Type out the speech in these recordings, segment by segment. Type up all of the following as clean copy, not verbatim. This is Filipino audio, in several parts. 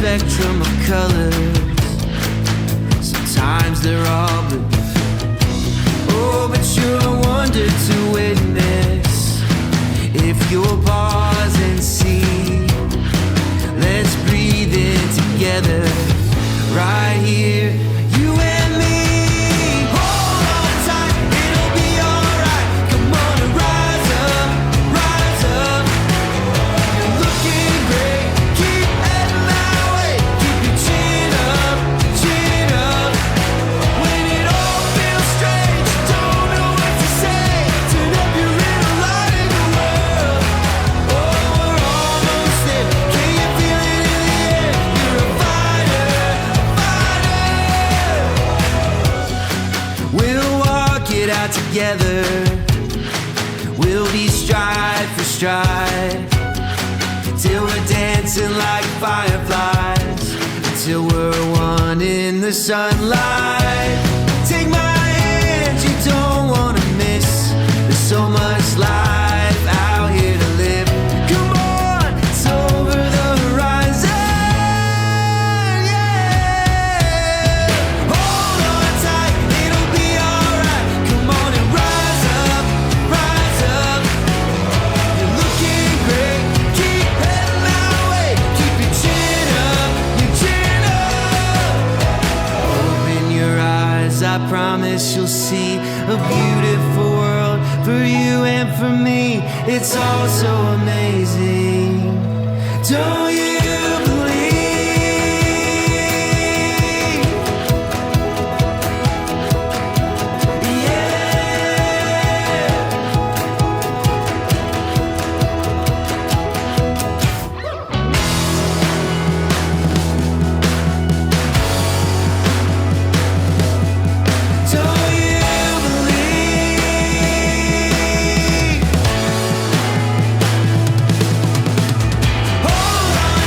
spectrum of colors. Sometimes they're all blue. Oh, but you're a wonder to witness. If you'll pause and see, let's breathe in together, right here, you and me. Hold on tight, it'll be alright. Come on and rise up, rise up. You're looking great, keep heading that way. Keep your chin up, chin up. When it all feels strange, don't know what to say. Turn up your little light in the world. Oh, we're almost there. Can you feel it in the air? You're a fighter, fighter. We'll walk it out together. We'll be stride for stride, till we're dancing like fireflies, until we're one in the sunlight. Take my hand, you don't wanna miss. There's so much life out here to live. Come on, it's over the horizon, yeah. Hold on tight, it'll be alright. Come on and rise up, rise up. You're looking great, keep heading that way. Keep your chin up, your chin up. Open your eyes, I promise you'll see a beautiful world for you and for me. It's all so amazing. Don't you believe? Yeah. Don't you believe? Hold on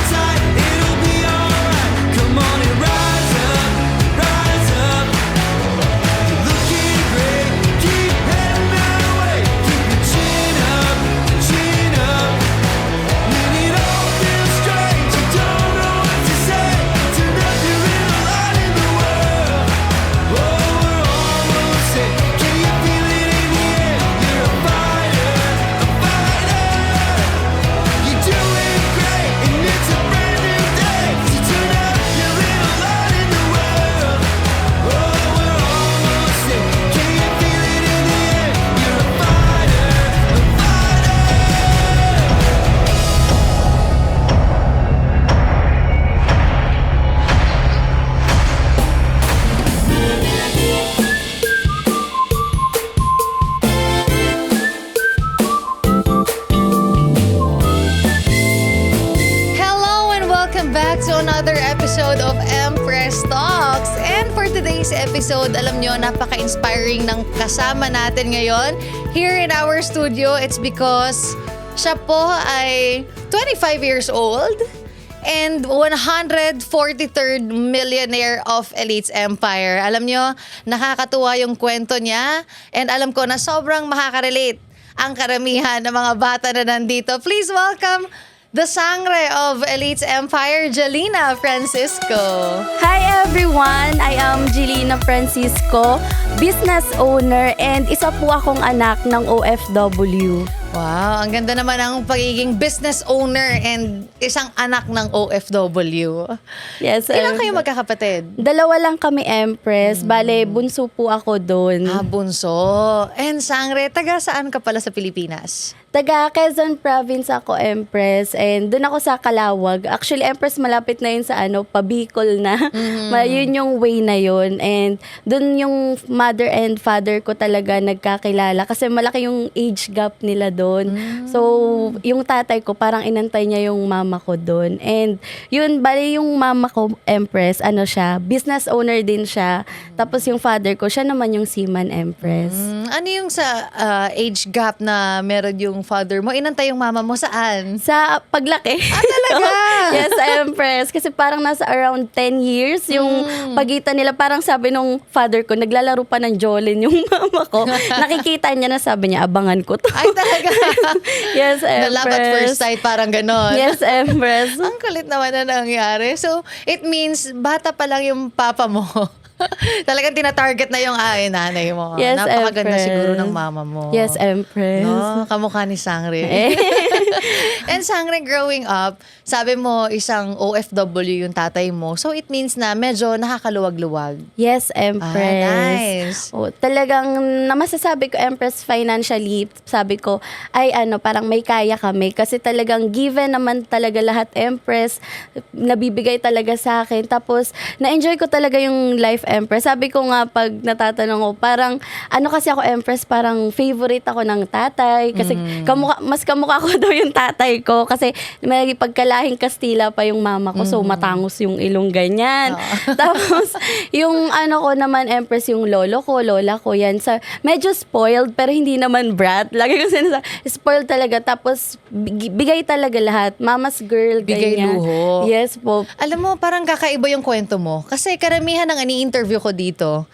back to another episode of Empress Talks. And for today's episode, alam nyo, napaka-inspiring ng kasama natin ngayon here in our studio. It's because siya po ay 25 years old and 143rd millionaire of Elites Empire. Alam nyo, nakakatuwa yung kwento niya and alam ko na sobrang makaka-relate ang karamihan ng mga bata na nandito. Please welcome the sangre of Elites Empire, Jelena Francisco. Hi everyone! I am Jelena Francisco, business owner and isa po akong anak ng OFW. Wow, ang ganda naman ang pagiging business owner and isang anak ng OFW. Yes. Ilan kayo magkakapatid? Dalawa lang kami, Empress. Bale, bunso po ako doon. Bunso. And sangre, taga saan ka pala sa Pilipinas? Taga Quezon Province ako, Empress. And doon ako sa Calawag. Actually, Empress, malapit na yun sa Pabicol na. Yun yung way na yun. And doon yung mother and father ko talaga nagkakilala. Kasi malaki yung age gap nila doon. So, yung tatay ko, parang inantay niya yung mama ko doon. And yun, bali yung mama ko, Empress, siya, business owner din siya. Tapos yung father ko, siya naman yung seaman, Empress. Ano yung sa age gap na meron yung father mo? Inantay yung mama mo saan? Sa paglaki. Talaga? Yes, Empress. Kasi parang nasa around 10 years yung pagitan nila. Parang sabi nung father ko, naglalaro pa ng Jolin yung mama ko. Nakikita niya na sabi niya, abangan ko to. Ay, talaga? Yes, Empress. The love at first sight, parang ganon. Yes, Empress. Ang kulit naman na nangyari. So, it means, bata pa lang yung papa mo. Talagang tinatarget na yung nanay mo. Yes, Napakaganda Empress. siguro ng mama mo. Yes, Empress. No, kamukha ni Sangre. And Sangre, growing up, sabi mo isang OFW yung tatay mo. So it means na medyo nakakaluwag-luwag. Yes, Empress. Nice. Talagang masasabi ko, Empress, financially, sabi ko, ay parang may kaya kami. Kasi talagang given naman talaga lahat, Empress, nabibigay talaga sa akin. Tapos, na-enjoy ko talaga yung life, Empress. Sabi ko nga, pag natatanong ko, parang, kasi ako, Empress, parang favorite ako ng tatay. Kasi mas kamukha ko daw yung tatay ko. Kasi may pagkalahing Kastila pa yung mama ko. So, matangos yung ilong ganyan. Tapos, yung ko naman, Empress, yung lola ko, yan. Medyo spoiled, pero hindi naman brat. Lagi ko sinasabi, spoiled talaga. Tapos, bigay talaga lahat. Mama's girl, Bigay ganyan. luho. Yes po. Alam mo, parang kakaiba yung kwento mo. Kasi karamihan ng ini-interview ko dito,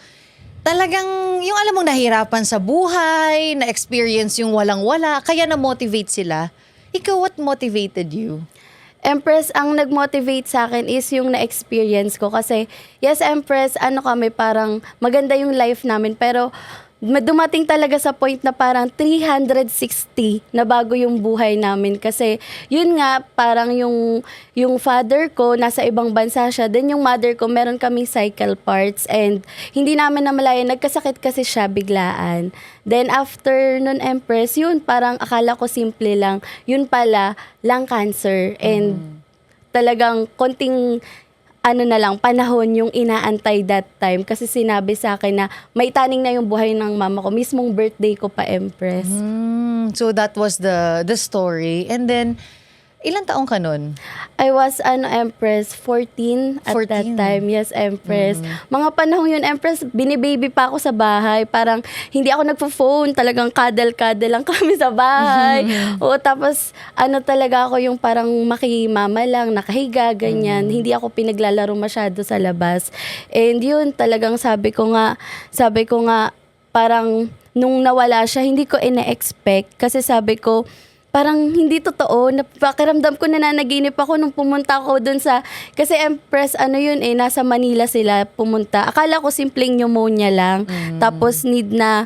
talagang yung alam mong nahirapan sa buhay, na-experience yung walang-wala, kaya na-motivate sila. Ikaw, what motivated you? Empress, ang nag-motivate sa akin is yung na-experience ko. Kasi, yes, Empress, kami, parang maganda yung life namin. Pero, dumating talaga sa point na parang 360 na bago yung buhay namin. Kasi, yun nga, parang yung father ko, nasa ibang bansa siya. Then, yung mother ko, meron kaming cycle parts. And, hindi namin namalayan, nagkasakit kasi siya biglaan. Then, after nun, Empress, yun, parang akala ko simple lang. Yun pala, lung cancer. And, talagang konting na lang, panahon yung inaantay that time. Kasi sinabi sa akin na may taning na yung buhay ng mama ko. Mismong birthday ko pa, Empress. So that was the story. And then, ilang taong ka nun? I was, Empress, 14 at 14. that time. Yes, Empress. Mga panahon yun, Empress, binibaby pa ako sa bahay. Parang, hindi ako nagpo-phone. Talagang cuddle lang kami sa bahay. O, tapos, talaga ako yung parang makimama lang, nakahiga, ganyan. Hindi ako pinaglalaro masyado sa labas. And yun, talagang sabi ko nga, parang, nung nawala siya, hindi ko ina-expect. Kasi sabi ko, parang hindi totoo. Pakiramdam ko nananaginip ako nung pumunta ako dun sa... Kasi Empress, nasa Manila sila pumunta. Akala ko simpleng pneumonia lang. Tapos need na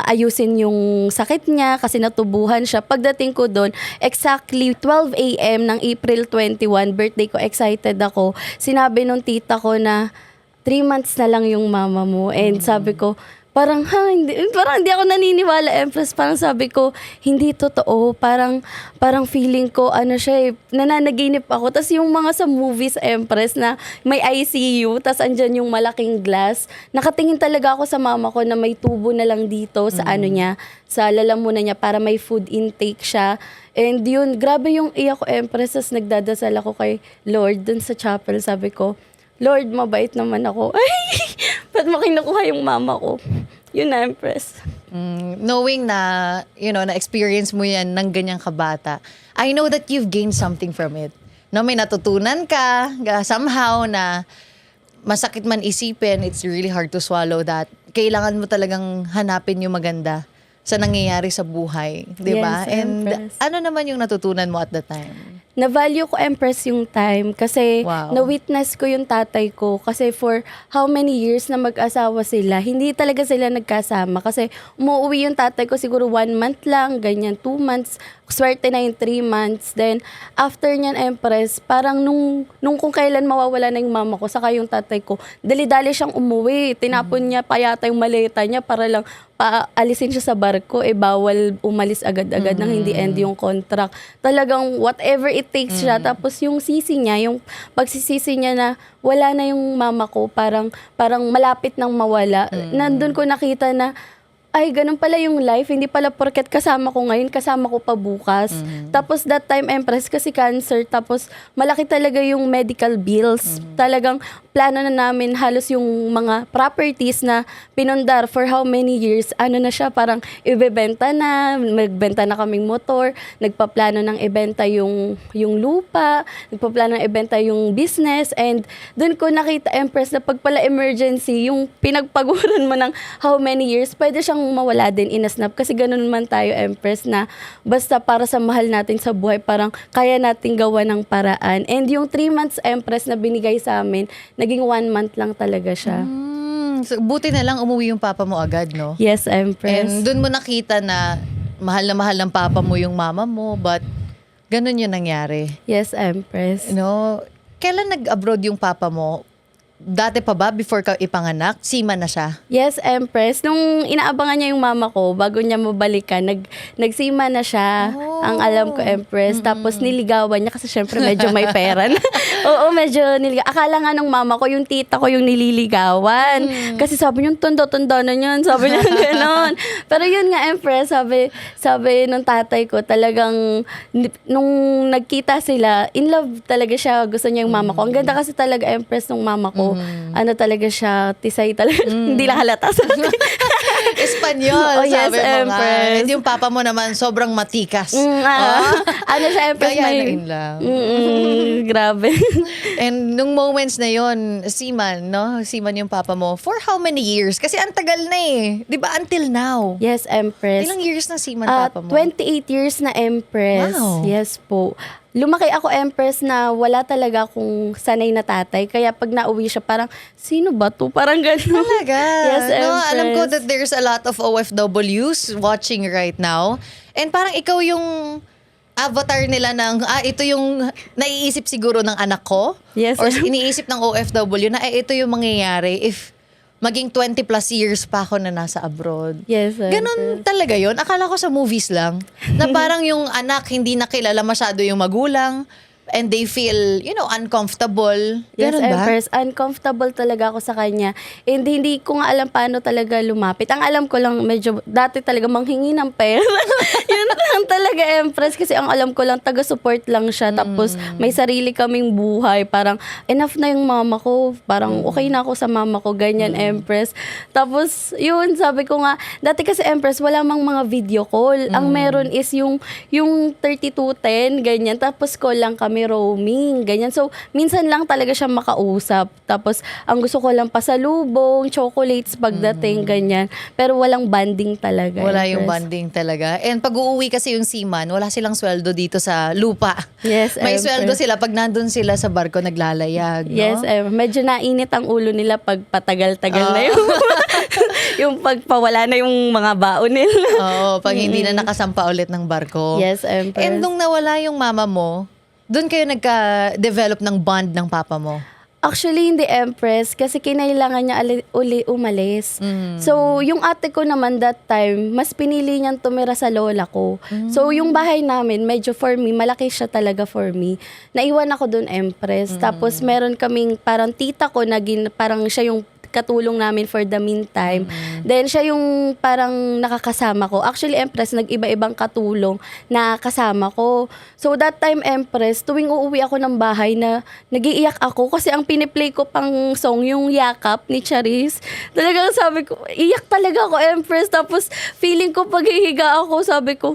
ayusin yung sakit niya kasi natubuhan siya. Pagdating ko dun, exactly 12 a.m. ng April 21, birthday ko, excited ako. Sinabi nung tita ko na 3 months na lang yung mama mo. And sabi ko, parang hindi ako naniniwala, Empress. Parang sabi ko, hindi totoo. Parang feeling ko, nananaginip ako. Tas yung mga sa movies, Empress, na may ICU, tas andyan yung malaking glass. Nakatingin talaga ako sa mama ko na may tubo na lang dito sa niya, sa lalamunan niya para may food intake siya. And yun, grabe yung iyak ko, Empress. Tapos nagdadasal ako kay Lord dun sa chapel. Sabi ko, Lord, mabait naman ako. Ay, ba't mo kinukuha yung mama ko? Yun na, Empress. Knowing na, na-experience mo yan ng ganyang kabata, I know that you've gained something from it. No, may natutunan ka somehow na masakit man isipin, it's really hard to swallow that. Kailangan mo talagang hanapin yung maganda sa nangyayari sa buhay, 'di ba? Yes, And Empress. ano naman yung natutunan mo at the time? Na-value ko, Empress, yung time kasi Wow. na-witness ko yung tatay ko kasi for how many years na mag-asawa sila, hindi talaga sila nagkasama kasi umuwi yung tatay ko siguro 1 month lang, ganyan, 2 months, swerte na yung 3 months. Then, after nyan, Empress, parang nung kung kailan mawawala na yung mama ko, saka yung tatay ko, dali-dali siyang umuwi. Tinapon niya pa yata yung maleta niya para lang paalisin siya sa barko, bawal umalis agad-agad nang hindi end yung contract. Talagang whatever it takes siya. Tapos yung sisi niya, yung pagsisisi niya na wala na yung mama ko, parang malapit nang mawala. Nandun ko nakita na, ay, ganun pala yung life. Hindi pala porket kasama ko ngayon, kasama ko pa bukas. Tapos that time, Empress, kasi cancer. Tapos malaki talaga yung medical bills. Talagang plano na namin halos yung mga properties na pinundar for how many years. Ano na siya, parang ibebenta na, magbenta na kaming motor, nagpaplano ng ibenta yung lupa, nagpaplano ng ibenta yung business. And doon ko nakita, Empress, na pag pala emergency, yung pinagpaguran mo ng how many years, pwede siyang mawala din in a snap. Kasi ganun man tayo, Empress, na basta para sa mahal natin sa buhay, parang kaya nating gawa ng paraan. And yung 3 months, Empress, na binigay sa amin, naging 1 month lang talaga siya. So, buti na lang umuwi yung papa mo agad, no? Yes, Empress. And doon mo nakita na mahal ng papa mo yung mama mo, but ganun yung nangyari. Yes, Empress. Kailan nag-abroad yung papa mo? Dati pa ba, before ka ipanganak, seaman na siya? Yes, Empress. Nung inaabangan niya yung mama ko, bago niya mabalikan, nagsima na siya. Oh. Ang alam ko, Empress. Tapos niligawan niya kasi syempre medyo may pera na. Oo, medyo niligawan. Akala nga nung mama ko, yung tita ko yung nililigawan. Kasi sabi niya, tondo-tondo na yun. Sabi niya gano'n. Pero yun nga, Empress, sabi nung tatay ko, talagang nung nagkita sila, in love talaga siya. Gusto niya yung mama ko. Ang ganda kasi talaga, Empress, nung mama ko. Ano talaga siya, tisay talaga. Hindi lang halata sa akin. Espanyol, Oh, yes, sabi mo nga. Empress. And yung papa mo naman, sobrang matikas. Ano siya, Empress, Kaya na in love. Grabe. And nung moments na yon, seaman, no? Seaman yung papa mo. For how many years? Kasi ang tagal na eh. Di ba? Until now. Yes, Empress. Ilang years na seaman papa mo? 28 years na, Empress. Wow. Yes po. Lumaki ako, Empress, na wala talaga akong sanay na tatay. Kaya pag nauwi siya, parang, sino ba to? Parang gano'n. Talaga. Yes, No, Empress. alam ko that there's a lot of OFWs watching right now. And parang ikaw yung avatar nila ng, ito yung naiisip siguro ng anak ko. Yes, Or ma'am. iniisip ng OFW na, ito yung mangyayari if maging 20 plus years pa ako na nasa abroad. Yes, Empress. Ganon talaga yon. Akala ko sa movies lang. Na parang yung anak hindi nakilala masyado yung magulang. And they feel, uncomfortable. Yes, Ganon ba? Empress. Uncomfortable talaga ako sa kanya. And hindi ko nga alam paano talaga lumapit. Ang alam ko lang, medyo dati talaga manghingi ng pera. Yun lang talaga, Empress. Kasi ang alam ko lang, taga-support lang siya. Tapos may sarili kaming buhay. Parang enough na yung mama ko. Parang okay na ako sa mama ko. Ganyan, Empress. Tapos, yun, sabi ko nga, dati kasi, Empress, wala mang mga video call. Ang meron is yung 3210, ganyan. Tapos call lang kami roaming, ganyan. So, minsan lang talaga siya makausap. Tapos, ang gusto ko lang pasalubong, chocolates pagdating, ganyan. Pero walang banding talaga. Wala yung Empress. banding talaga. And pag uuwi kasi yung seaman, wala silang sweldo dito sa lupa. Yes, May Empress. sweldo sila pag nandun sila sa barko naglalayag. No? Yes, medyo nainit ang ulo nila pag patagal-tagal na yung pagpawala na yung mga baon nila. Oo, pag hindi na nakasampa ulit ng barko. Yes, Empress. And nung nawala yung mama mo, doon kayo nagka-develop ng bond ng papa mo? Actually, hindi, Empress, kasi kinailangan niya uli umalis. So, yung ate ko naman that time, mas pinili niyang tumira sa lola ko. So, yung bahay namin, medyo for me, malaki siya talaga for me. Naiwan ako doon, Empress. Tapos, meron kaming parang tita ko, parang siya yung katulong namin for the meantime. Then siya yung parang nakakasama ko. Actually, Empress, nag-iba-ibang katulong na kasama ko. So that time, Empress, tuwing uuwi ako ng bahay na nagiiyak ako kasi ang piniplay ko pang song yung Yakap ni Charis. Talagang sabi ko, iyak talaga ako, Empress. Tapos feeling ko pag hihiga ako, sabi ko,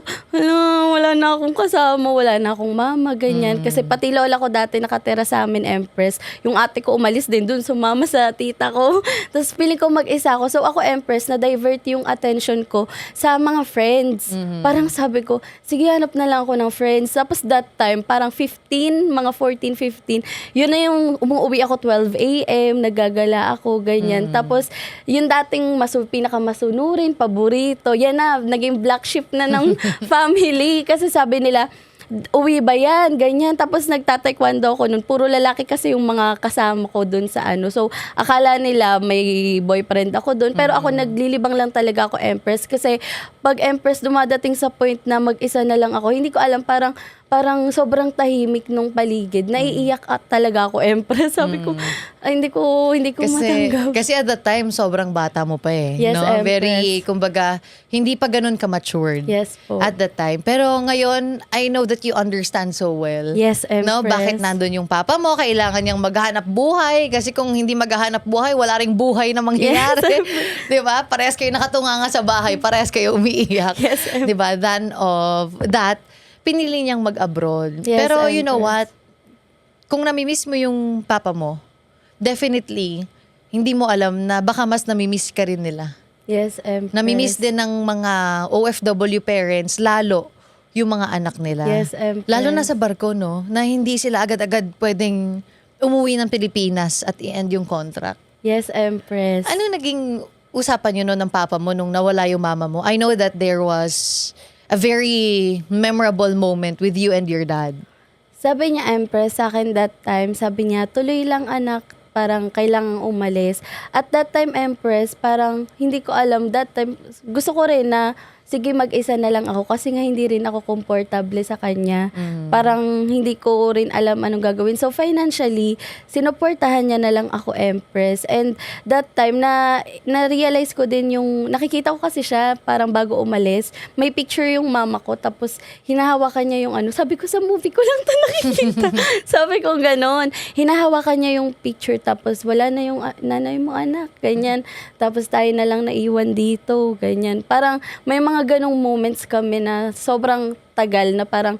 wala na akong kasama, wala na akong mama, ganyan. Kasi pati lola ko dati nakatira sa amin, Empress. Yung ate ko umalis din dun, sumama sa tita ko. Tapos feeling ko mag-isa ako. So ako, Empress, na-divert yung attention ko sa mga friends. Parang sabi ko, sige, hanap na lang ako ng friends. Tapos that time, parang 15, mga 14, 15, yun na yung umuwi ako 12 a.m., nagagala ako, ganyan. Tapos, yung dating pinakamasunurin, paborito, yan na, naging black sheep na ng family. Kasi sabi nila, uwi ba yan? Ganyan. Tapos nagtataekwondo ako nun. Puro lalaki kasi yung mga kasama ko dun sa ano. So, akala nila may boyfriend ako dun. Pero ako naglilibang lang talaga ako, Empress. Kasi pag Empress dumadating sa point na mag-isa na lang ako, hindi ko alam, parang sobrang tahimik nung paligid. Naiiyak talaga ako, Empress. Sabi ko, ay, hindi ko matanggap. Kasi at that time, sobrang bata mo pa eh. Yes, no? Empress. Very, kumbaga, hindi pa ganun ka-matured. Yes po. At that time. Pero ngayon, I know that you understand so well. Yes, No, Empress. bakit nandun yung papa mo? Kailangan niyang maghanap buhay. Kasi kung hindi maghanap buhay, wala ring buhay na mangyayari. Di ba? Parehas kayo nakatunga nga sa bahay. Parehas kayo umiiyak. Yes, Empress. Di ba? Than of that, pinili niyang mag-abroad. Yes, Pero you know Empress. what? Kung namimiss mo yung papa mo, definitely, hindi mo alam na baka mas namimiss ka rin nila. Yes, Empress. Namimiss din ng mga OFW parents, lalo yung mga anak nila. Yes, Empress. Lalo na sa barko, no? Na hindi sila agad-agad pwedeng umuwi ng Pilipinas at i-end yung contract. Yes, Empress. Ano naging usapan yun no, ng papa mo nung nawala yung mama mo? I know that there was a very memorable moment with you and your dad. Sabi niya, Empress, sa akin that time, sabi niya, tuloy lang anak, parang kailangang umalis. At that time, Empress, parang hindi ko alam, that time, gusto ko rin na, sige, mag-isa na lang ako kasi nga hindi rin ako komportable sa kanya. Parang hindi ko rin alam anong gagawin. So financially, sinuportahan niya na lang ako, Empress. And that time, na-realize ko din yung, nakikita ko kasi siya parang bago umalis, may picture yung mama ko, tapos hinahawakan niya yung ano. Sabi ko, sa movie ko lang ito nakikita. Sabi ko, ganon. Hinahawakan niya yung picture, tapos wala na yung nanay mo, anak. Ganyan. Tapos tayo na lang naiwan dito. Ganyan. Parang may mga ganong moments kami na sobrang tagal na parang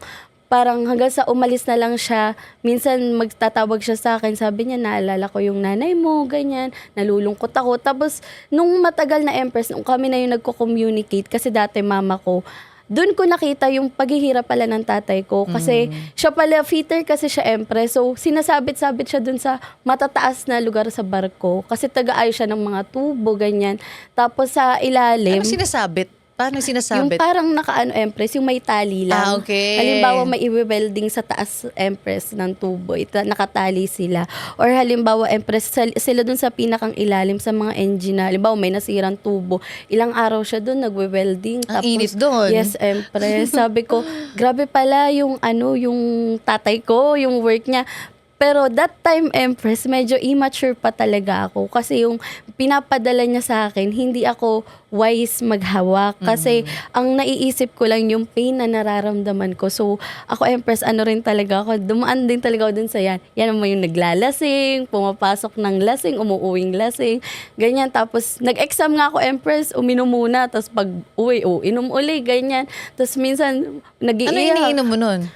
hanggang sa umalis na lang siya. Minsan magtatawag siya sa akin, sabi niya, naalala ko yung nanay mo, ganyan, nalulungkot ako. Tapos nung matagal na, Empress, nung kami na yung nagko-communicate, kasi dati mama ko, doon ko nakita yung paghihirap pala ng tatay ko. Kasi siya pala, fitter kasi siya, Empress. So sinasabit-sabit siya doon sa matataas na lugar sa barko. Kasi taga-ayos siya ng mga tubo, ganyan. Tapos sa ilalim, Ano sinasabit? Paano sinasabit? yung parang naka-ano, Empress, yung may tali lang. Ah, okay. Halimbawa, may i-welding sa taas, Empress, ng tubo. Nakatali sila. Or halimbawa, Empress, sila dun sa pinakang ilalim sa mga engine na, halimbawa, may nasirang tubo. Ilang araw siya dun, nagwe-welding. Ang init dun. Yes, Empress. Sabi ko, grabe pala yung tatay ko, yung work niya. Pero that time, Empress, medyo immature pa talaga ako. Kasi yung pinapadala niya sa akin, hindi ako wise maghawak. Kasi ang naiisip ko lang yung pain na nararamdaman ko. So, ako, Empress, ano rin talaga ako, dumaan din talaga ako dun sa yan. Yan mo yung naglalasing, pumapasok ng lasing, umuuwing lasing, ganyan. Tapos, nag-exam nga ako, Empress, uminom muna. Tapos pag uwi, inom uli, ganyan. Tapos minsan, nag-iiyak. Ano iniinom mo nun?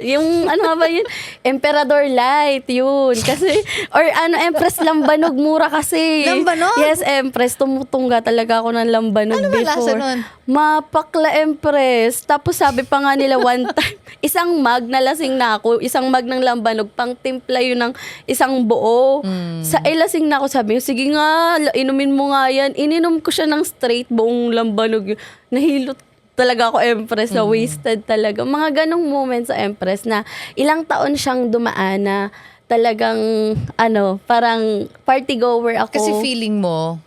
Yung ano nga ba yun? Emperador Light, yun. Kasi, or Empress Lambanog, mura kasi. Lambanog? Yes, Empress, tumutungga talaga ako ng Lambanog Ano ba before. lasa nun? Mapakla, Empress. Tapos sabi pa nga nila one time, isang mug na lasing na ako, isang mug ng Lambanog, pang timpla yun ng isang buo. Sa lasing na ako, sabi ko, sige nga, inumin mo nga yan. Ininom ko siya ng straight buong Lambanog. Nahilot talaga ako, Empress, na wasted talaga. Mga ganong moments sa Empress na ilang taon siyang dumaan na talagang, parang party goer ako. Kasi feeling mo,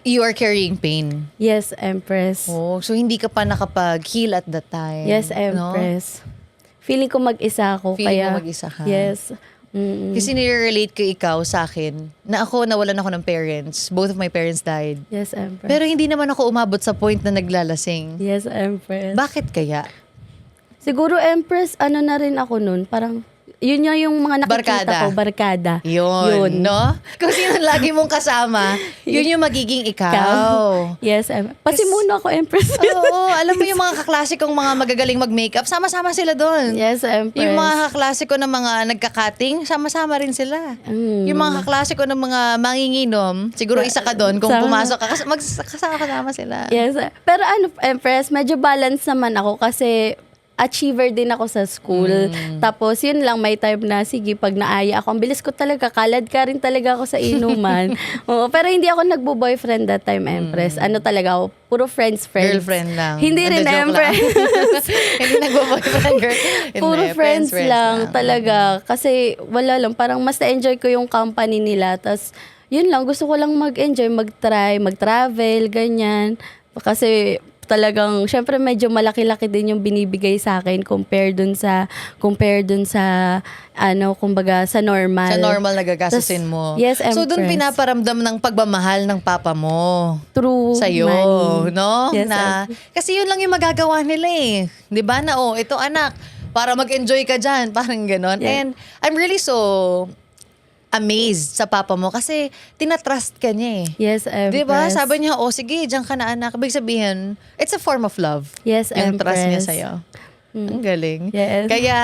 you are carrying pain. Yes, Empress. Oh, so hindi ka pa nakapag-heal at that time. Yes, no? Empress. Feeling ko mag-isa ako. Feeling kaya, mo mag-isa ka. Yes. Kasi nire-relate ko ikaw sa akin na ako nawalan ako ng parents. Both of my parents died. Yes, Empress. Pero hindi naman ako umabot sa point na naglalasing. Yes, Empress. Bakit kaya? Siguro, Empress, ano na rin ako nun, parang, yun yung mga nakikita Barkada. ko, barkada. Yun, no? Kung sino lagi mong kasama, yun yung magiging ikaw. Yes, Empress. Pasimuno ako, Empress. Oo, alam mo yung mga kaklasikong mga magagaling mag-makeup, sama-sama sila doon. Yes, Empress. Yung mga kaklasiko ng mga nagka-cutting, sama-sama rin sila. Yung mga kaklasiko ng mga manginginom, siguro isa ka doon. Kung Sama. pumasok ka, kasama sila. Yes. Pero Empress, medyo balance naman ako kasi achiever din ako sa school. Tapos, yun lang, may time na, sige, pag naaya ako, ang bilis ko talaga, kalad ka rin talaga ako sa inuman. Oo, pero hindi ako nagbo-boyfriend that time, Empress. Ano talaga ako, puro friends. Girlfriend lang. Hindi rin, Joke lang. Empress. Hindi nagbo-boyfriend, girl. Hindi, Puro friends lang talaga. Kasi wala lang, parang mas na-enjoy ko yung company nila. Tapos, yun lang, gusto ko lang mag-enjoy, mag-try, mag-travel, ganyan. Kasi talagang, syempre medyo malaki-laki din yung binibigay sa akin compare dun sa, ano, kumbaga, sa normal. Sa normal na gagastusin mo. Yes, So, doon Empress. pinaparamdam ng pagmamahal ng papa mo. True Sa'yo, money. no? Yes, Na, kasi yun lang yung magagawa nila eh. Di ba na, ito anak, para mag-enjoy ka dyan. Parang ganon. Yeah. And I'm really so amazed sa papa mo kasi tinatrust ka niya eh. Yes, Empress. Di ba? Sabi niya, sige, diyan ka na anak. Ibig sabihin, it's a form of love. Yes, Yung trust niya Empress. sa'yo. Ang galing. Yes. Kaya,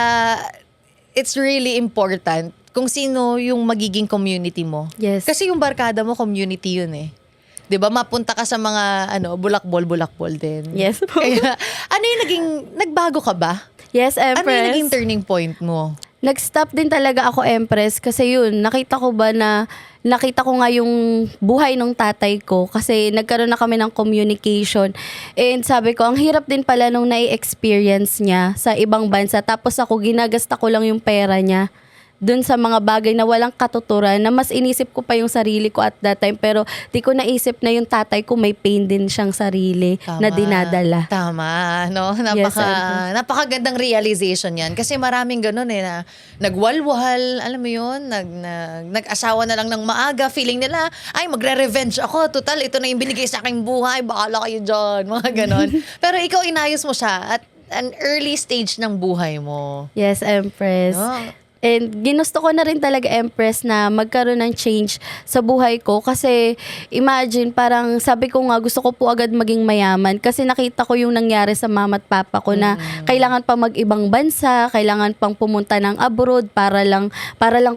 it's really important kung sino yung magiging community mo. Yes. Kasi yung barkada mo, community yun eh. 'Di ba? Mapunta ka sa mga bulakbol din. Yes. Kaya ano yung nagbago ka ba? Yes, Ano yung Empress. naging turning point mo? Nag-stop din talaga ako, Empress, kasi yun, nakita ko nga yung buhay ng tatay ko kasi nagkaroon na kami ng communication. And sabi ko, ang hirap din pala nung nai-experience niya sa ibang bansa. Tapos ako, ginagasta ko lang yung pera niya dun sa mga bagay na walang katuturan na mas inisip ko pa yung sarili ko at that time. Pero di ko naisip na yung tatay ko may pain din siyang sarili na dinadala. Tama, no? Yes, Empress. Napakagandang realization yan. Kasi maraming ganun eh, na nagwalwal, alam mo yun, nag-asawa na lang ng maaga, feeling nila, ay, magre-revenge ako, total, ito na yung binigay sa aking buhay, bahala kayo dyan, mga ganun. Pero ikaw, inayos mo siya at an early stage ng buhay mo. Yes, Empress. No? And ginusto ko na rin talaga, Empress, na magkaroon ng change sa buhay ko. Kasi imagine, parang sabi ko nga, gusto ko po agad maging mayaman. Kasi nakita ko yung nangyari sa mama at papa ko na kailangan pa mag-ibang bansa, kailangan pang pumunta ng abroad para lang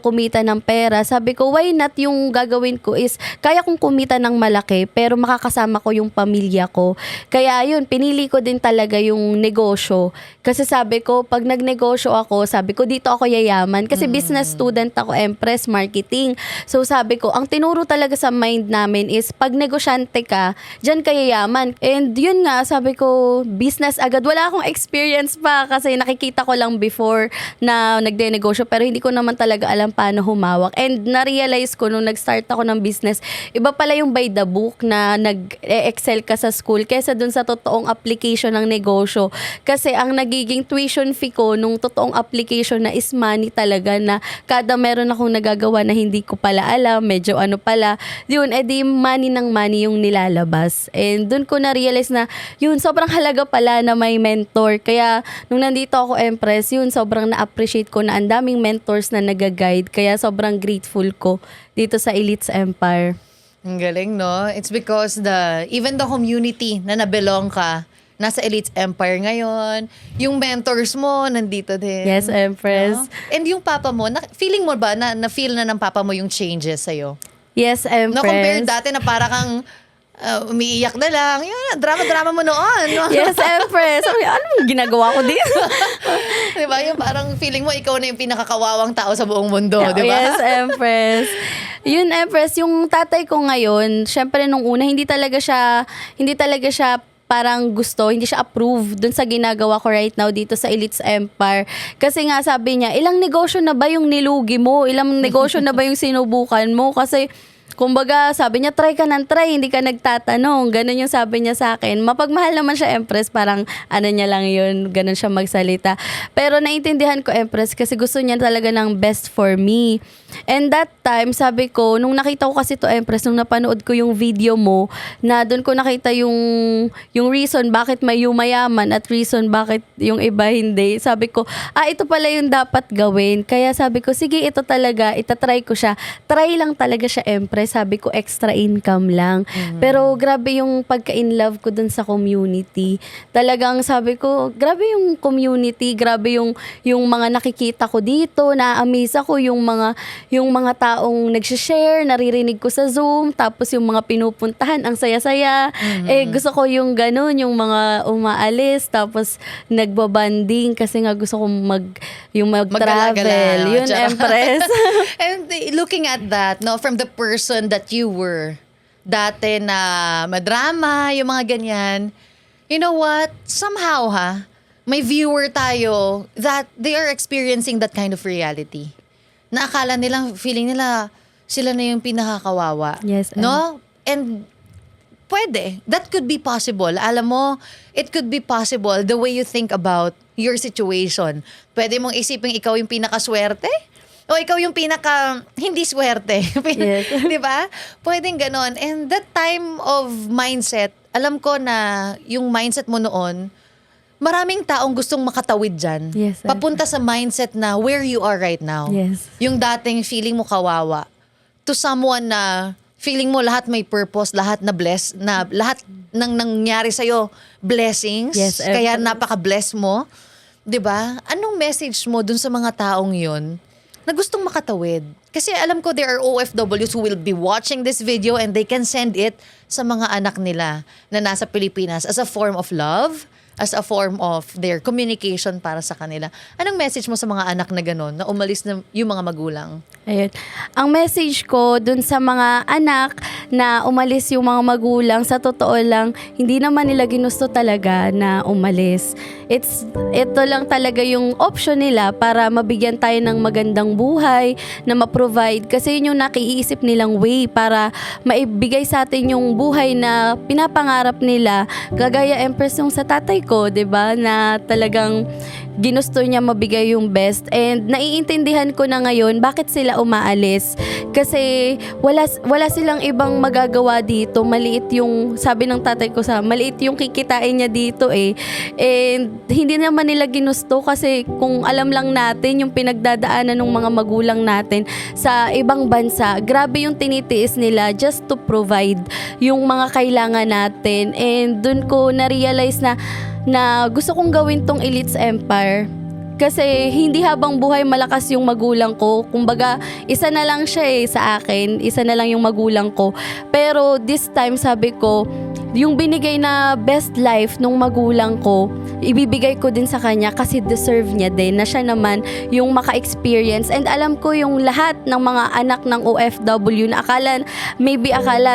kumita ng pera. Sabi ko, why not yung gagawin ko is, kaya kong kumita ng malaki, pero makakasama ko yung pamilya ko. Kaya yun, pinili ko din talaga yung negosyo. Kasi sabi ko, pag nagnegosyo ako, sabi ko, dito ako yayaman. Kasi business student ako, Empress, marketing. So sabi ko, ang tinuro talaga sa mind namin is pag negosyante ka, dyan ka yayaman. And yun nga, sabi ko, business agad. Wala akong experience pa kasi nakikita ko lang before na nagde-negosyo pero hindi ko naman talaga alam paano humawak. And na-realize ko nung nag-start ako ng business, iba pala yung by the book na nag-excel ka sa school kaysa dun sa totoong application ng negosyo. Kasi ang nagiging tuition fee ko nung totoong application na is money talaga na kada meron akong nagagawa na hindi ko pala alam, medyo ano pala, yun, edi money ng money yung nilalabas. And dun ko na-realize na, yun, sobrang halaga pala na may mentor. Kaya, nung nandito ako, Empress, yun, sobrang na-appreciate ko na ang daming mentors na nag-guide. Kaya sobrang grateful ko dito sa Elites Empire. Ang galing, no? It's because even the community na nabelong ka, nasa Elites Empire ngayon. Yung mentors mo, nandito din. Yes, Empress. No? And yung papa mo, feeling mo ba na feel na ng papa mo yung changes sa'yo? Yes, Empress. No, compare dati na para kang umiiyak na lang. Yun, drama-drama mo noon. No? Yes, Empress. Sabi, anong ginagawa ko din? Diba? Yung parang feeling mo, ikaw na yung pinakakawawang tao sa buong mundo. Diba? Yes, Empress. Yun, Empress, yung tatay ko ngayon, syempre nung una, hindi talaga siya parang gusto, hindi siya approve dun sa ginagawa ko right now dito sa Elites Empire. Kasi nga sabi niya, ilang negosyo na ba yung nilugi mo? Ilang negosyo na ba yung sinubukan mo? Kasi Kumbaga, sabi niya, try ka ng try, hindi ka nagtatanong. Ganun yung sabi niya sa akin. Mapagmahal naman siya, Empress, parang ano niya lang yun, ganun siya magsalita. Pero naiintindihan ko, Empress, kasi gusto niya talaga ng best for me. And that time, sabi ko, nung nakita ko kasi to, Empress, nung napanood ko yung video mo, na doon ko nakita yung reason bakit may yumayaman at reason bakit yung iba hindi. Sabi ko, ito pala yung dapat gawin. Kaya sabi ko, sige, ito talaga, itatry ko siya. Try lang talaga siya, Empress. Sabi ko, extra income lang. Pero grabe yung pagka-in love ko dun sa community. Talagang sabi ko, grabe yung community, grabe yung mga nakikita ko dito, na-amaze ako yung mga taong nag-share, naririnig ko sa Zoom, tapos yung mga pinupuntahan, ang saya-saya. Gusto ko yung ganun, yung mga umaalis, tapos nagbabanding kasi nga gusto kong mag-travel. Maggala-gala, no? Yun, Empress. And looking at that, no, from the person that you were, dati na madrama, yung mga ganyan, you know what? Somehow, may viewer tayo that they are experiencing that kind of reality. Na akala nilang, feeling nila, sila na yung pinakakawawa. Yes, no? And pwede. That could be possible. Alam mo, it could be possible the way you think about your situation. Pwede mong isipin ikaw yung pinakaswerte o ikaw yung pinaka hindi swerte. Yes. Di ba? Pwedeng ganon. And that time of mindset, alam ko na yung mindset mo noon, maraming taong gustong makatawid dyan. Yes, papunta sa mindset na where you are right now. Yes. Yung dating feeling mo kawawa. To someone na feeling mo lahat may purpose, lahat na bless, na lahat ng nangyari sa'yo, blessings. Yes, kaya Empress. napaka-bless mo. 'Di ba? Anong message mo dun sa mga taong yun na gustong makatawid? Kasi alam ko there are OFWs who will be watching this video and they can send it sa mga anak nila na nasa Pilipinas as a form of love, as a form of their communication para sa kanila. Anong message mo sa mga anak na gano'n, na umalis na yung mga magulang? Ayun. Ang message ko dun sa mga anak na umalis yung mga magulang, sa totoo lang, hindi naman nila ginusto talaga na umalis. Ito lang talaga yung option nila para mabigyan tayo ng magandang buhay, na ma-provide. Kasi yun yung nakiisip nilang way para maibigay sa atin yung buhay na pinapangarap nila. Gagaya, Empress, yung sa tatay ko, 'di ba, na talagang ginusto niya mabigay yung best, and naiintindihan ko na ngayon bakit sila umaalis. Kasi wala silang ibang magagawa dito. Maliit yung, sabi ng tatay ko, maliit yung kikitain niya dito and hindi naman nila ginusto, kasi kung alam lang natin yung pinagdadaanan ng mga magulang natin sa ibang bansa, grabe yung tinitiis nila just to provide yung mga kailangan natin. And dun ko na-realize na gusto kong gawin tong Elites Empire. Kasi hindi habang buhay malakas yung magulang ko. Kumbaga, isa na lang siya sa akin. Isa na lang yung magulang ko. Pero this time, sabi ko, yung binigay na best life nung magulang ko, ibibigay ko din sa kanya kasi deserve niya din na siya naman yung maka-experience. And alam ko yung lahat ng mga anak ng OFW na akala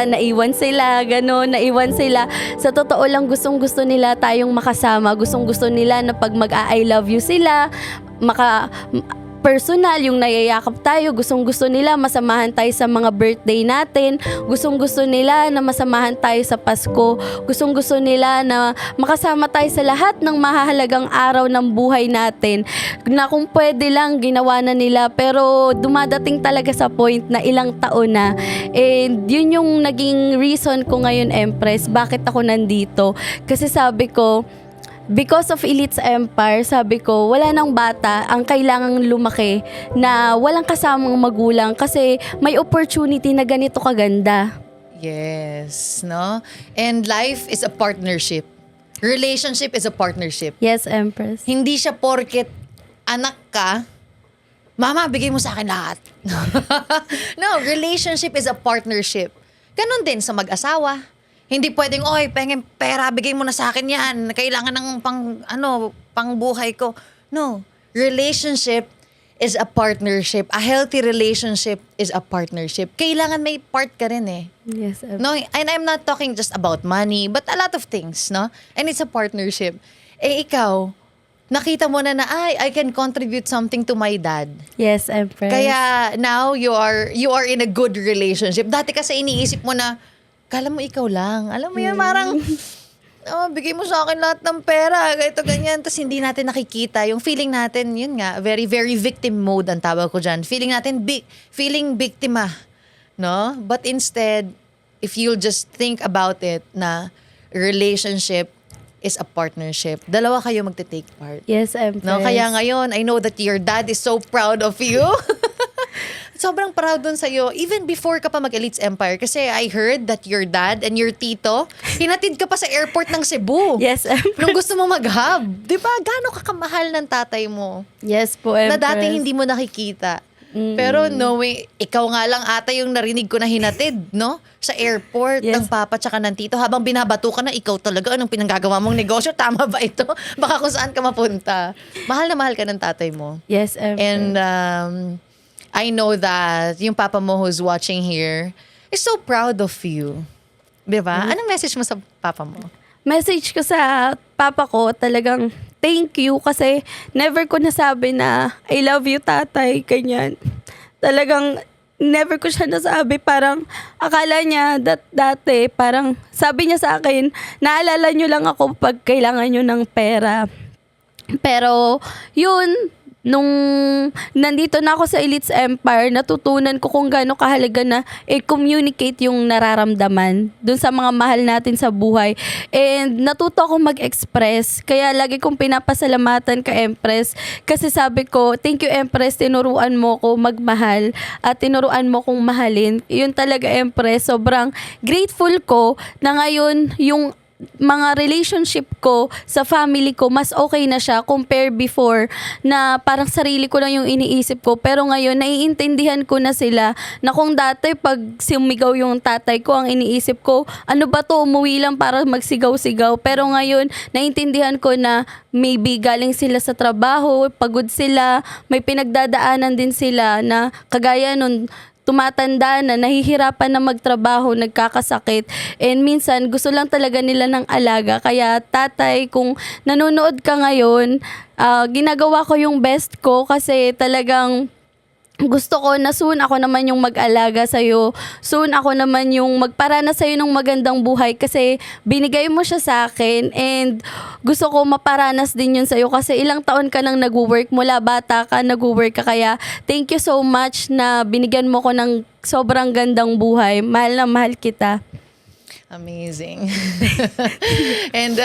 naiwan sila, gano'n, naiwan sila. Sa totoo lang, gustong-gusto nila tayong makasama. Gustong-gusto nila na pag mag-I love you sila, personal, yung nayayakap tayo. Gustong-gusto nila masamahan tayo sa mga birthday natin. Gustong-gusto nila na masamahan tayo sa Pasko. Gustong-gusto nila na makasama tayo sa lahat ng mahahalagang araw ng buhay natin. Na kung pwede lang, ginawa na nila. Pero dumadating talaga sa point na ilang taon na. And yun yung naging reason ko ngayon, Empress, bakit ako nandito. Kasi sabi ko, because of Elites Empire, sabi ko, wala nang bata ang kailangang lumaki na walang kasamang magulang kasi may opportunity na ganito kaganda. Yes, no? And life is a partnership. Relationship is a partnership. Yes, Empress. Hindi siya porket anak ka, mama, bigay mo sa akin lahat. No, relationship is a partnership. Ganon din sa mag-asawa. Hindi pwedeng, pengen pera, bigay mo na sa akin yan. Kailangan ng pang buhay ko. No. Relationship is a partnership. A healthy relationship is a partnership. Kailangan may part ka rin Yes, Empress. No, and I'm not talking just about money, but a lot of things, no? And it's a partnership. Ikaw, nakita mo na I can contribute something to my dad. Yes, Empress. Kaya now you are in a good relationship. Dati kasi iniisip mo na, kala mo ikaw lang. Alam mo yan, parang, bigay mo sa akin lahat ng pera, ganito, ganyan. Tapos hindi natin nakikita. Yung feeling natin, yun nga, very, very victim mode ang tawag ko dyan. Feeling natin, feeling biktima. No? But instead, if you'll just think about it na relationship is a partnership. Dalawa kayo magte-take part. Yes, Empress. No, kaya ngayon, I know that your dad is so proud of you. Sobrang proud dun sa'yo. Even before ka pa mag-Elites Empire. Kasi I heard that your dad and your tito, hinatid ka pa sa airport ng Cebu. Yes, Empress. Nung gusto mo mag-hub. Di ba? Gano'ng kakamahal ng tatay mo? Yes po, Empress. Na dati hindi mo nakikita. Pero knowing, ikaw nga lang ata yung narinig ko na hinatid, no? Sa airport, Yes. ng papa tsaka ng tito. Habang binabato ka na, ikaw talaga, anong pinanggagawa mong negosyo? Tama ba ito? Baka kung saan ka mapunta. Mahal na mahal ka ng tatay mo. Yes, Empress. And I know that yung papa mo who's watching here is so proud of you. Di ba? Anong message mo sa papa mo? Message ko sa papa ko, talagang thank you kasi never ko nasabi na I love you, tatay, ganyan. Talagang never ko siya nasabi. Parang akala niya dati, parang sabi niya sa akin, naalala niyo lang ako pag kailangan niyo ng pera. Pero yun, nung nandito na ako sa Elites Empire, natutunan ko kung gaano kahalaga na i-communicate yung nararamdaman dun sa mga mahal natin sa buhay. And natuto akong mag-express. Kaya lagi kong pinapasalamatan ka, Empress. Kasi sabi ko, thank you, Empress, tinuruan mo ko magmahal at tinuruan mo kong mahalin. Yun talaga, Empress. Sobrang grateful ko na ngayon yung mga relationship ko sa family ko, mas okay na siya compare before na parang sarili ko lang yung iniisip ko. Pero ngayon, naiintindihan ko na sila na kung dati pag sumigaw yung tatay ko, ang iniisip ko, ano ba to, umuwi lang para magsigaw-sigaw. Pero ngayon, naiintindihan ko na maybe galing sila sa trabaho, pagod sila, may pinagdadaanan din sila na kagaya nun, tumatanda na, nahihirapan na magtrabaho, nagkakasakit. And minsan, gusto lang talaga nila ng alaga. Kaya tatay, kung nanonood ka ngayon, ginagawa ko yung best ko kasi talagang gusto ko na soon ako naman yung mag-alaga sa'yo. Soon ako naman yung magparana sa'yo ng magandang buhay kasi binigay mo siya sa akin and gusto ko maparanas din yun sa'yo kasi ilang taon ka nang nag-work, mula bata ka nag-work ka, kaya thank you so much na binigyan mo ko ng sobrang gandang buhay. Mahal na mahal kita. Amazing. And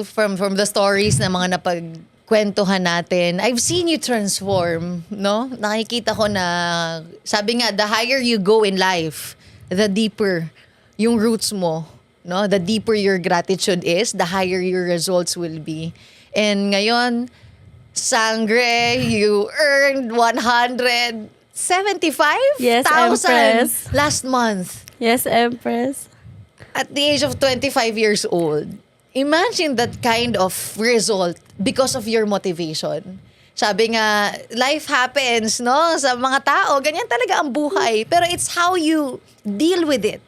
from the stories na mga napagkwentuhan natin, I've seen you transform, no? Nakikita ko na, sabi nga, the higher you go in life, the deeper yung roots mo, no? The deeper your gratitude is, the higher your results will be. And ngayon, Sangre, you earned 175,000 Yes, Empress. last month. Yes, Empress. At the age of 25 years old. Imagine that kind of result because of your motivation. Sabi nga, life happens, no? Sa mga tao, ganyan talaga ang buhay. Pero it's how you deal with it.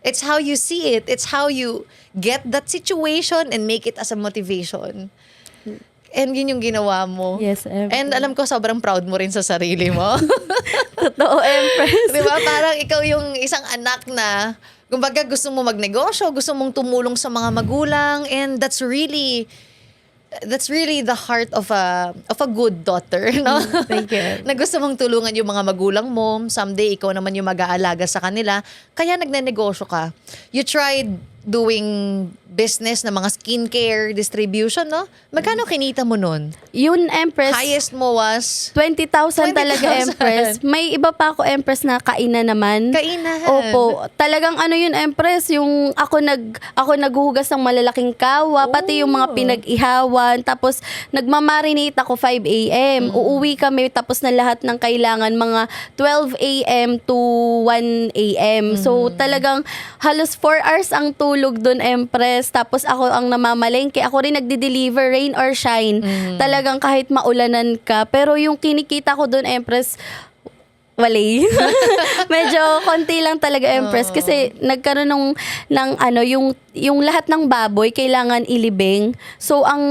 It's how you see it. It's how you get that situation and make it as a motivation. And yun yung ginawa mo. Yes, Empress. And alam ko, sobrang proud mo rin sa sarili mo. Totoo, Empress. Di ba? Parang ikaw yung isang anak na, kumbaga gusto mo magnegosyo, gusto mong tumulong sa mga magulang, and that's really the heart of a good daughter, no? Thank you. Na gusto mong tulungan yung mga magulang mo, someday ikaw naman yung mag-aalaga sa kanila, kaya nagnenegosyo ka. You tried doing business na mga skincare distribution, no? Magkano kinita mo nun? Yun, Empress. Highest mo was 20,000 talaga, 20,000. Empress. May iba pa ako, Empress, na kainan naman. Kainan. Opo. Talagang ano yun, Empress, yung ako naghuhugas ng malalaking kawa, pati yung mga pinag-ihawan. Tapos, nagmamarinate ako 5 a.m. Uuwi kami, tapos na lahat ng kailangan, mga 12 a.m. to 1 a.m. So, talagang halos 4 hours ang tulog dun, Empress. Tapos ako ang namamalengke. Ako rin nagdi-deliver, rain or shine. Talagang kahit maulanan ka. Pero yung kinikita ko dun, Empress, Wali. Medyo konti lang talaga, Empress. Kasi nagkaroon ng yung lahat ng baboy kailangan ilibing. So, ang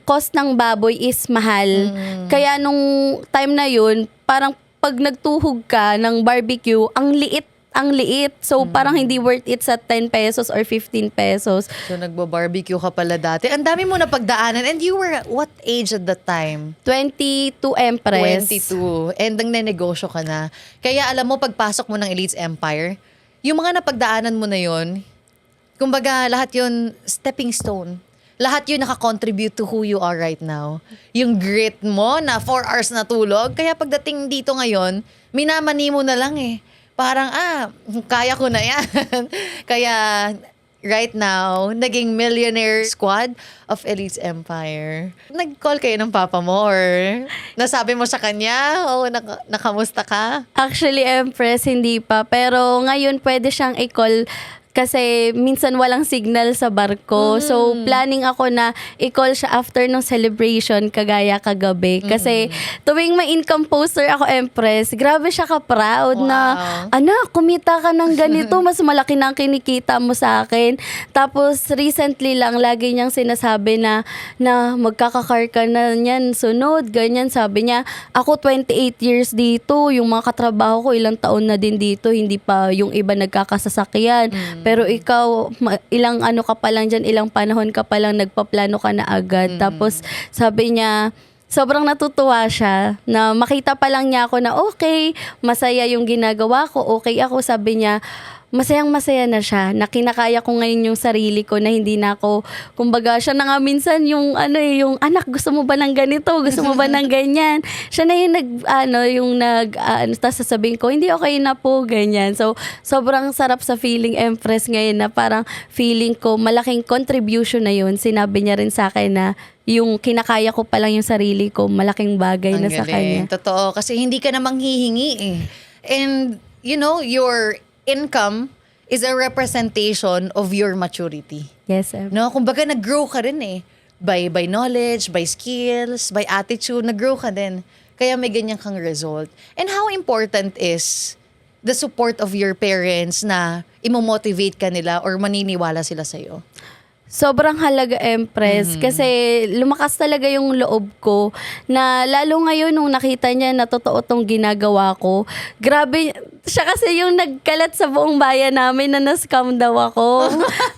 cost ng baboy is mahal. Kaya nung time na yun, parang pag nagtuhog ka ng barbecue, ang liit. So, parang hindi worth it sa 10 pesos or 15 pesos. So, nagbo-barbecue ka pala dati. Ang dami mo na pagdaanan. And you were what age at that time? 22, Empress. 22. And ang nenegosyo ka na. Kaya alam mo, pagpasok mo ng Elites Empire, yung mga napagdaanan mo na yon, kumbaga lahat yon stepping stone. Lahat yun nakakontribute to who you are right now. Yung grit mo na 4 hours na tulog. Kaya pagdating dito ngayon, minamani mo na lang eh. Parang, kaya ko na yan. Kaya, right now, naging millionaire squad of Elites Empire. Nag-call kayo ng papa mo or nasabi mo sa kanya o nakamusta ka? Actually, Empress, hindi pa. Pero ngayon pwede siyang i-call kasi minsan walang signal sa barko. So, planning ako na i-call siya after ng celebration kagaya kagabi. Kasi tuwing may income poster ako, Empress, grabe siya ka-proud na, anak, kumita ka ng ganito, mas malaki na ang kinikita mo sa akin. Tapos, recently lang, lagi niyang sinasabi na magkakakar ka na niyan, sunod, ganyan. Sabi niya, ako 28 years dito, yung mga katrabaho ko, ilang taon na din dito, hindi pa yung iba nagkakasasakyan. Pero ikaw, ilang ano ka pa lang dyan, ilang panahon ka pa lang, nagpaplano ka na agad. Tapos sabi niya, sobrang natutuwa siya na makita pa lang niya ako na okay, masaya yung ginagawa ko, okay ako. Sabi niya, masayang-masaya na siya, na kinakaya ko ngayon yung sarili ko, na hindi na ako, kumbaga siya na nga minsan yung yung anak, gusto mo ba ng ganito, gusto mo ba ng ganyan, siya na yung tapos sasabihin ko, hindi, okay na po, ganyan. So, sobrang sarap sa feeling, Empress, ngayon na parang feeling ko, malaking contribution na yun. Sinabi niya rin sa akin na yung kinakaya ko pa lang yung sarili ko, malaking bagay na sa kanya. Totoo, kasi hindi ka na manghihingi eh. And, you know, your income is a representation of your maturity. Yes, Empress. No, kumbaga nag-grow ka rin eh. By knowledge, by skills, by attitude, nag-grow ka din. Kaya may ganyan kang result. And how important is the support of your parents na imo-motivate ka nila or maniniwala sila sa'yo? Sobrang halaga, Empress, kasi lumakas talaga yung loob ko na lalo ngayon nung nakita niya na totoo tong ginagawa ko. Grabe, siya kasi yung nagkalat sa buong bayan namin na na-scam daw ako.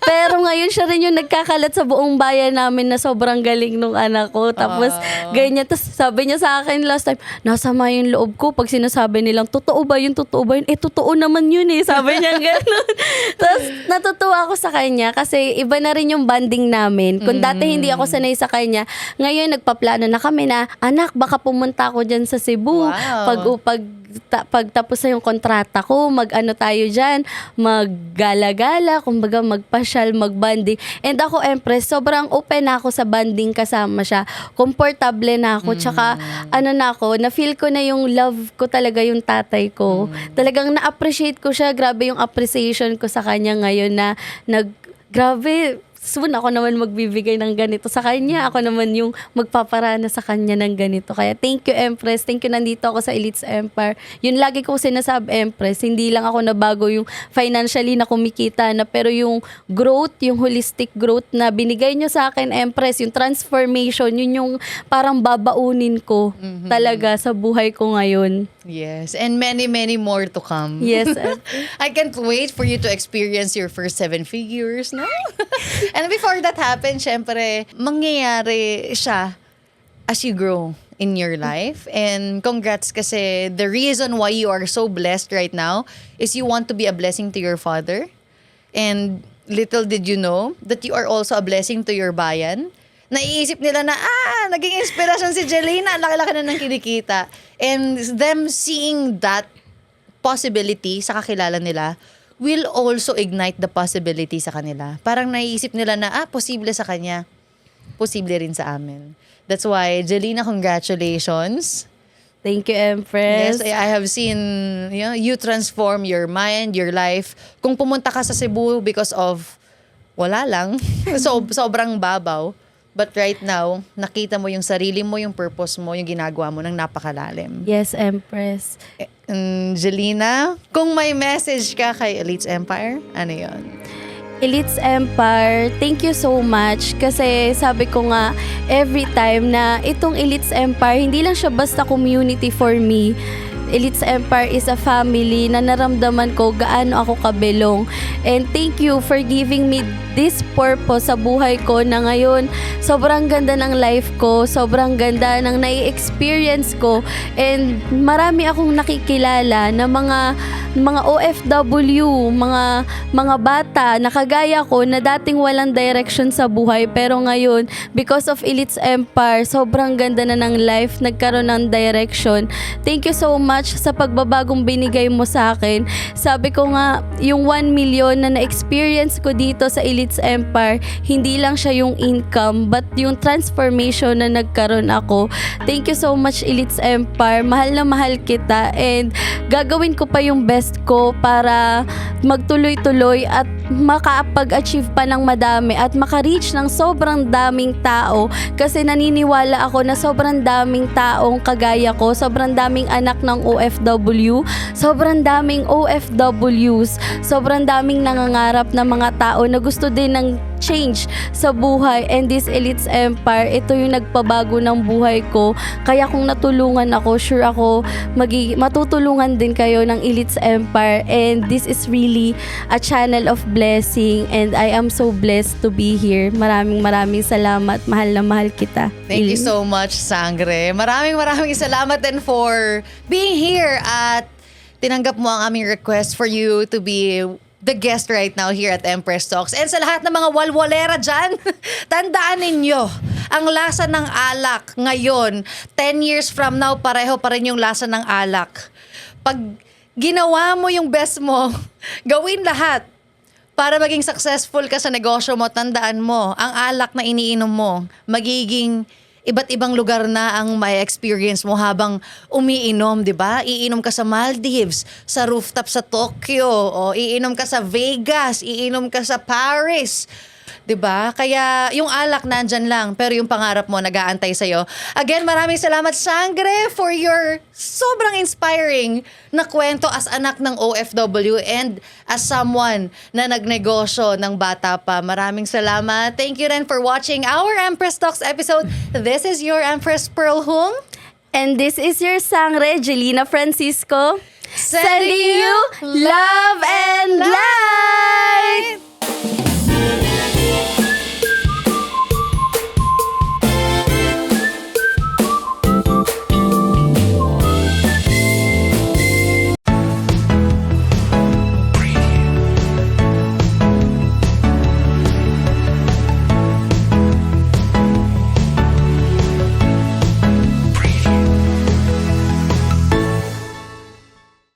Pero ngayon siya rin yung nagkakalat sa buong bayan namin na sobrang galing nung anak ko. Tapos ganyan, tapos sabi niya sa akin last time, nasama yung loob ko pag sinasabi nilang, totoo ba yun? Eh, totoo naman yun eh. Sabi niya gano'n. Tapos natutuwa ako sa kanya kasi iba na rin yung bonding namin. Kung dati hindi ako sanay sa kanya, ngayon nagpaplano na kami na, anak, baka pumunta ako dyan sa Cebu. Wow. Pag tapos na yung kontrata ko, mag-ano tayo dyan, mag-gala-gala, kumbaga magpasyal, mag-banding. And ako, Empress, sobrang open na ako sa banding kasama siya. Komportable na ako. Tsaka, na-feel ko na yung love ko talaga yung tatay ko. Talagang na-appreciate ko siya. Grabe yung appreciation ko sa kanya ngayon na grabe, soon ako naman magbibigay ng ganito sa kanya. Ako naman yung magpaparana sa kanya ng ganito. Kaya thank you, Empress. Thank you, nandito ako sa Elites Empire. Yun lagi ko sinasabi, Empress, hindi lang ako nabago yung financially na kumikita na, pero yung growth, yung holistic growth na binigay nyo sa akin, Empress, yung transformation, yun yung parang babaunin ko talaga sa buhay ko ngayon. Yes, and many, many more to come. Yes, I can't wait for you to experience your first 7 figures, no? And before that happens, syempre, mangyayari siya as you grow in your life. And congrats kasi the reason why you are so blessed right now is you want to be a blessing to your father. And little did you know that you are also a blessing to your bayan. Naiisip nila na, naging inspirasyon si Jelena, laki-laki na ng kinikita. And them seeing that possibility sa kakilala nila will also ignite the possibility sa kanila. Parang naiisip nila na, posible sa kanya, posible rin sa amin. That's why, Jelena, congratulations. Thank you, Empress. Yes, I have seen you transform your mind, your life. Kung pumunta ka sa Cebu because of wala lang, sobrang babaw. But right now, nakita mo yung sarili mo, yung purpose mo, yung ginagawa mo ng napakalalim. Yes, Empress. Jelina, kung may message ka kay Elites Empire, ano yon? Elites Empire, thank you so much kasi sabi ko nga every time na itong Elites Empire hindi lang siya basta community for me. Elites Empire is a family na naramdaman ko gaano ako kabelong. And thank you for giving me this purpose sa buhay ko na ngayon sobrang ganda ng life ko, sobrang ganda ng nai-experience ko, and marami akong nakikilala na mga OFW, mga bata na kagaya ko na dating walang direction sa buhay pero ngayon because of Elites Empire sobrang ganda na ng life, nagkaroon ng direction. Thank you so much sa pagbabagong binigay mo sa akin. Sabi ko nga yung 1 million na na-experience ko dito sa Elites Empire, hindi lang siya yung income but yung transformation na nagkaroon ako. Thank you so much Elites Empire, mahal na mahal kita, and gagawin ko pa yung best ko para magtuloy-tuloy at makapag-achieve pa ng madami at maka-reach ng sobrang daming tao kasi naniniwala ako na sobrang daming taong kagaya ko, sobrang daming anak ng OFW, sobrang daming OFWs, sobrang daming nangangarap na mga tao na gusto din ng change sa buhay, and this Elites Empire, ito yung nagpabago ng buhay ko. Kaya kung natulungan ako, sure ako matutulungan din kayo ng Elites Empire, and this is really a channel of blessing and I am so blessed to be here. Maraming salamat. Mahal na mahal kita. Thank you so much, Sangre. Maraming salamat din for being here at tinanggap mo ang aming request for you to be the guest right now here at Empress Talks. And sa lahat ng mga walwalera dyan, tandaan ninyo, ang lasa ng alak ngayon, 10 years from now, pareho pa rin yung lasa ng alak. Pag ginawa mo yung best mo, gawin lahat para maging successful ka sa negosyo mo, tandaan mo, ang alak na iniinom mo, magiging iba't ibang lugar na ang may experience mo habang umiinom, di ba? Iinom ka sa Maldives, sa rooftop sa Tokyo, o iinom ka sa Vegas, iinom ka sa Paris. 'Di ba? Kaya yung alak nandyan lang, pero yung pangarap mo nag-aantay sa'yo. Again, maraming salamat, Sangre, for your sobrang inspiring na kwento as anak ng OFW and as someone na nagnegosyo ng bata pa. Maraming salamat. Thank you rin for watching our Empress Talks episode. This is your Empress Pearl Hung. And this is your Sangre, Jelina Francisco, sending you love and light!